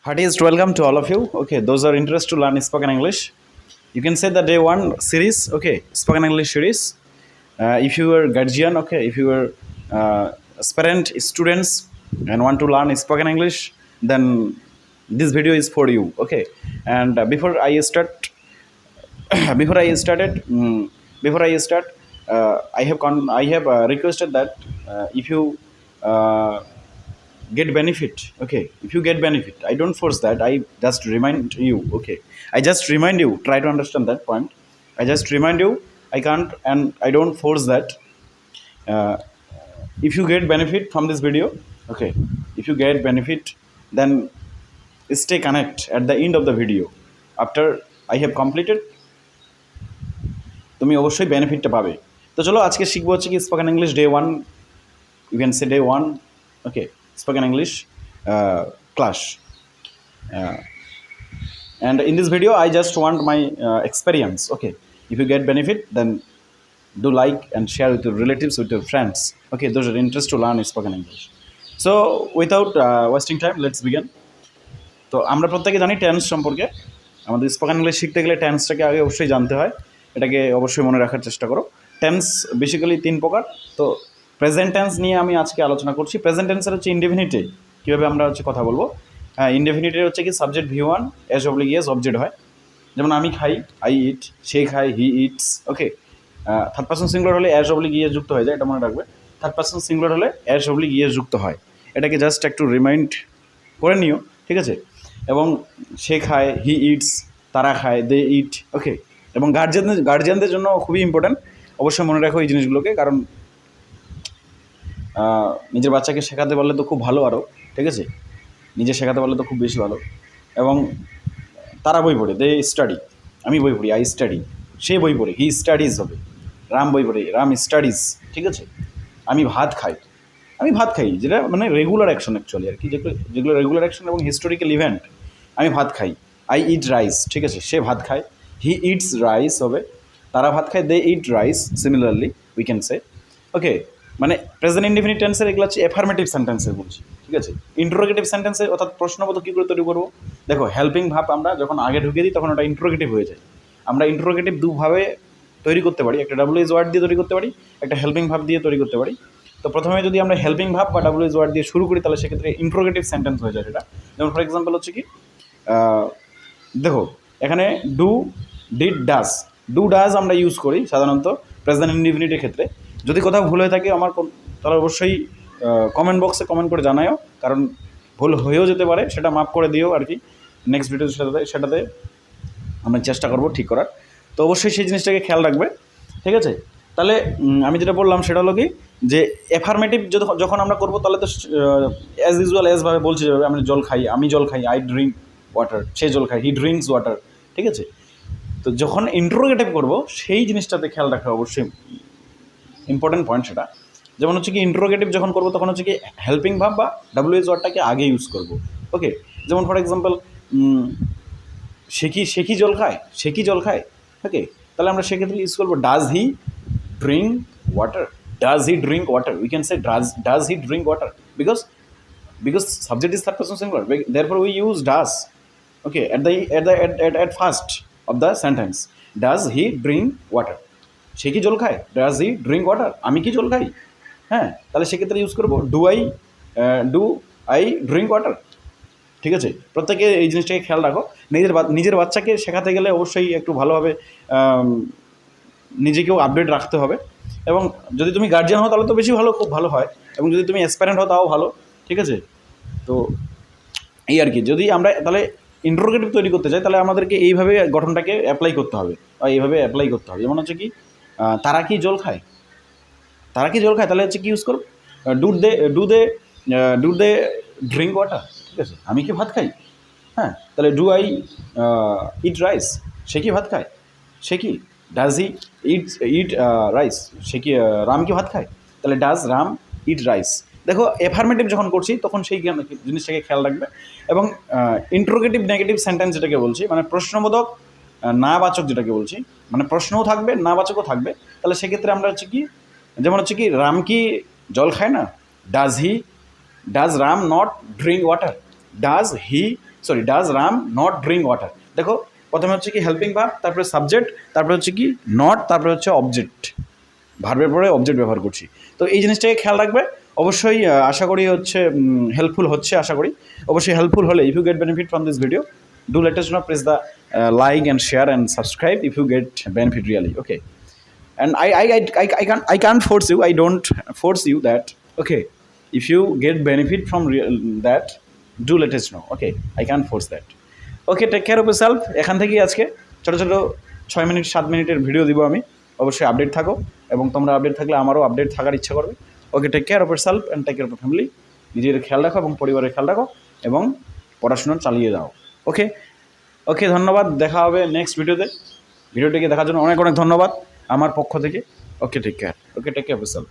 Heartiest welcome to all of you. Okay, those are interested to learn spoken English. You can say the day one series. Okay, spoken English series. If you are guardian, okay, if you are aspirant students and want to learn spoken English, then this video is for you. Okay, and before I start, before I started, before I start, I have requested that if you uh, get benefit, okay, if you get benefit, I don't force that, I just remind you. Okay, I just remind you, try to understand that point. I just remind you, I can't and I don't force that. uh, if you get benefit from this video, okay, if you get benefit, then stay connect at the end of the video. After I have completed, তুমি অবশ্যই বেনিফিটটা পাবে। তো চলো আজকে শিখবো হচ্ছে কি spoken English day one, you can say day one. Okay, spoken English class. Uh, and in this video I just want my experience. Okay, if you get benefit, then do like and share with your relatives, with your friends. Okay, those are interested to learn spoken English. So without wasting time, let's begin. তো আমরা প্রত্যেকে জানি tense সম্পর্কে। আমাদের spoken English শিখতে গেলে টেন্সটাকে আগে অবশ্যই জানতে হয়, এটাকে অবশ্যই মনে রাখার চেষ্টা করো। টেন্স বেসিক্যালি তিন প্রকার। তো প্রেজেন্ট টেন্স নিয়ে আমি আজকে আলোচনা করছি। প্রেজেন্ট টেন্সের হচ্ছে ইনডেফিনিটে কীভাবে আমরা হচ্ছে কথা বলবো। হ্যাঁ, ইনডেফিনিটের হচ্ছে কি subject V1 s oblique es object হয়। যেমন আমি খাই, আই ইট, সে খায়, he eats. Okay, third person singular হলে এস অবলিক ইএস যুক্ত হয়ে যায়, এটা মনে রাখবে। থার্ড পার্সন সিঙ্গুলার হলে এস অবলিক ইএস যুক্ত হয়, এটাকে জাস্ট একটু রিমাইন্ড করে নিও, ঠিক আছে। এবং সে খায়, হি ইটস, তারা খায়, দে ইট। ওকে, এবং গার্জিয়ানদের জন্য খুবই ইম্পর্ট্যান্ট, অবশ্যই মনে রাখো এই জিনিসগুলোকে, কারণ নিজের বাচ্চাকে শেখাতে পারলে তো খুব ভালো আরও, ঠিক আছে। নিজে শেখাতে পারলে তো খুব বেশি ভালো। এবং তারা বই পড়ে, দে স্টাডি, আমি বই পড়ি, আই স্টাডি। সে বই পড়ে, হি স্টাডিজ হবে। রাম বই পড়ে, রাম স্টাডিজ, ঠিক আছে। আমি ভাত খাই, আমি ভাত খাই, যেটা মানে রেগুলার অ্যাকশন অ্যাকচুয়ালি আর কি, যেগুলো রেগুলার অ্যাকশন এবং হিস্টোরিক্যাল ইভেন্ট। আমি ভাত খাই, আই ইট রাইস, ঠিক আছে। সে ভাত খায়, হি ইটস রাইস হবে। তারা ভাত খায়, they eat rice. Similarly we can say. Okay, মানে প্রেজেন্ট ইনডেফিনিট টেন্সের এগুলো হচ্ছে অ্যাফার্মেটিভ সেন্টেন্সের বলছি, ঠিক আছে। ইন্টারোগেটিভ সেন্টেন্সে অর্থাৎ প্রশ্নবোধক কী করে তৈরি করবো? দেখো, হেল্পিং ভাব আমরা যখন আগে ঢুকিয়ে দিই তখন ওটা ইন্টারোগেটিভ হয়ে যায়। আমরা ইন্টারোগেটিভ দুভাবে তৈরি করতে পারি, একটা ডাব্লিউএস ওয়ার্ড দিয়ে তৈরি করতে পারি, একটা হেল্পিং ভাব দিয়ে তৈরি করতে পারি। তো প্রথমে যদি আমরা হেল্পিং ভাব বা ডাব্লিউএস ওয়ার্ড দিয়ে শুরু করি, তাহলে সেক্ষেত্রে ইন্টারোগেটিভ সেন্টেন্স হয়ে যায় সেটা। যেমন ফর এক্সাম্পল হচ্ছে কি, দেখো এখানে do, did, does. Do does আমরা ইউজ করি সাধারণত প্রেজেন্ট ইনডেফিনিটের ক্ষেত্রে। যদি কোথাও ভুল হয়ে থাকে আমার, তাহলে অবশ্যই কমেন্ট বক্সে কমেন্ট করে জানাও, কারণ ভুল হয়েও যেতে পারে, সেটা মাফ করে দিও আর কি। নেক্সট ভিডিও সেটাতে আমরা চেষ্টা করবো ঠিক করার। তো অবশ্যই সেই জিনিসটাকে খেয়াল রাখবে, ঠিক আছে। তাহলে আমি যেটা বললাম সেটা হলো কি, যে অ্যাফার্মেটিভ যখন আমরা করবো, তাহলে তো অ্যাজ ইউজুয়াল অ্যাজভাবে বলছে যাবে। আমি জল খাই, আমি জল খাই, আই ড্রিঙ্ক ওয়াটার। সে জল খায়, হি ড্রিঙ্কস ওয়াটার, ঠিক আছে। তো যখন ইন্টারোগেটিভ করবো, সেই জিনিসটাতে খেয়াল রাখা অবশ্যই ইম্পর্টেন্ট পয়েন্ট সেটা। যেমন হচ্ছে কি, ইন্টারোগেটিভ যখন করবো তখন হচ্ছে কি হেল্পিং ভাব বা ডাব্লিউএস ওয়ার্ডটাকে আগে ইউজ করবো। ওকে, যেমন ফর এক্সাম্পল সে কি জল খায়, সে কি জল খায়। ওকে, তাহলে আমরা সেক্ষেত্রে ইউজ করবো does he drink water. Does he drink water, we can say does he drink water, because subject is third person singular, therefore we use does. Okay, at first of the sentence, does he drink water? সে কি জল খায়, does he drink water, আমি কি জল খাই। হ্যাঁ, তাহলে সেক্ষেত্রে ইউজ করবো ডু আই ড্রিঙ্ক ওয়াটার, ঠিক আছে। প্রত্যেকে এই জিনিসটাকে খেয়াল রাখো। নিজের বাচ্চাকে শেখাতে গেলে অবশ্যই একটু ভালোভাবে নিজেকেও আপডেট রাখতে হবে। এবং যদি তুমি গার্জিয়ান হও তাহলে তো বেশি ভালো, খুব ভালো হয়। এবং যদি তুমি অ্যাসপারেন্ট হও তাও ভালো, ঠিক আছে। তো এই আর কি, যদি আমরা তাহলে ইন্টারোগেটিভ তৈরি করতে চাই, তাহলে আমাদেরকে এইভাবে গঠনটাকে অ্যাপ্লাই করতে হবে বা এইভাবে অ্যাপ্লাই করতে হবে। যেমন হচ্ছে কি, তারা কি জল খায়, তারা কি জল খায়, তাহলে হচ্ছে কি ইউজ করব, ডু দে ড্রিঙ্ক ওয়াটার, ঠিক আছে। আমি কি ভাত খাই, হ্যাঁ, তাহলে ডু আই ইট রাইস, সে কি ভাত খায়, সে কি ডাজ হি ইট রাইস, সে কি রাম কি ভাত খায়, তাহলে ডাজ রাম ইট রাইস। দেখো, অ্যাফার্মেটিভ যখন করছি তখন সেই জিনিসটাকে খেয়াল রাখবে। এবং ইন্টারোগেটিভ নেগেটিভ সেন্টেন্স যেটাকে বলছি, মানে প্রশ্নবোধক না বাচক যেটাকে বলছি, মানে প্রশ্নও থাকবে না বাচকও থাকবে। তাহলে সেক্ষেত্রে আমরা হচ্ছে কি, যেমন হচ্ছে কি, রাম কি জল খায় না, does Ram not drink water, does he sorry does Ram not drink water. দেখো প্রথমে হচ্ছে কি হেল্পিং ভার্ব, তারপরে সাবজেক্ট, তারপরে হচ্ছে কি নট, তারপরে হচ্ছে অবজেক্ট, ভার্বের পরে অবজেক্ট ব্যবহার করছি। তো এই জিনিসটাকে খেয়াল রাখবে অবশ্যই। আশা করি হচ্ছে হেল্পফুল হচ্ছে, আশা করি অবশ্যই হেল্পফুল হলে if you get benefit from this video do let us know, press the like and share and subscribe if you get benefit really, okay. And I can't force you, I don't force you that, okay. If you get benefit from that, do let us know, okay. I can't force that, okay. Take care of yourself. এখান থেকেই আজকে ছোটো ছোটো 6 minute 7 মিনিটের video দিব আমি। অবশ্যই update থাকো, এবং তোমরা আপডেট থাকলে আমারও আপডেট থাকার ইচ্ছা করবে, okay. Take care of yourself and take care of your family. নিজের খেয়াল রাখো এবং পরিবারের খেয়াল রাখো, এবং পড়াশোনা চালিয়ে যাও, ওকে। ওকে, ধন্যবাদ। দেখা হবে নেক্সট ভিডিওতে। ভিডিওটিকে দেখার জন্য অনেক অনেক ধন্যবাদ আমার পক্ষ থেকে, okay. Take care, okay. Take care of yourself.